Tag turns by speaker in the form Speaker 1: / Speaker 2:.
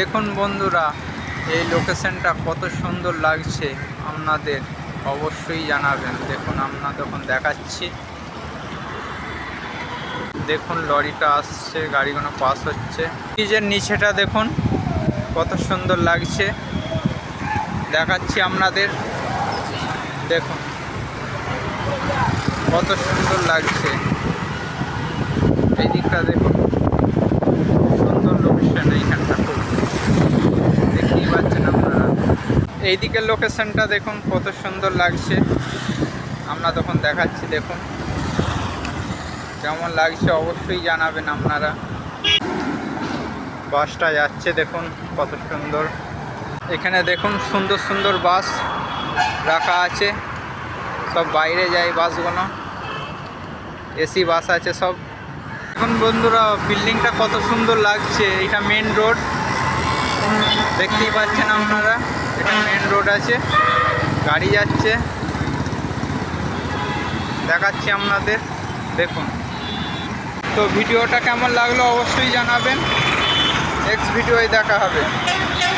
Speaker 1: দেখুন বন্ধুরা, এই লোকেশনটা কত সুন্দর লাগছে আপনাদের অবশ্যই জানাবেন। দেখুন আপনাদের এখন দেখাচ্ছি। দেখুন লরিটা আসছে, গাড়িগুলো পাস হচ্ছে। ব্রিজের নিচেটা দেখুন কত সুন্দর লাগছে, দেখাচ্ছি আপনাদের। দেখুন কত সুন্দর লাগছে, এই দিকটা দেখুন সুন্দর লোকেশন। এইখানটা খুব দেখতেই পাচ্ছেন আপনারা। এই দিকের লোকেশনটা দেখুন কত সুন্দর লাগছে, আমরা তখন দেখাচ্ছি। দেখুন কেমন লাগছে অবশ্যই জানাবেন আপনারা। বাসটা যাচ্ছে দেখুন কত সুন্দর। এখানে দেখুন সুন্দর সুন্দর বাস রাখা আছে, সব বাইরে যায় বাসগুলো, এসি বাস আছে সব। এখন বন্ধুরা বিল্ডিংটা কত সুন্দর লাগছে। এটা মেন রোড, দেখতেই পাচ্ছেন আপনারা। এখানে মেন রোড আছে, গাড়ি যাচ্ছে, দেখাচ্ছি আপনাদের। দেখুন তো ভিডিওটা কেমন লাগলো অবশ্যই জানাবেন। নেক্সট ভিডিওয় দেখা হবে।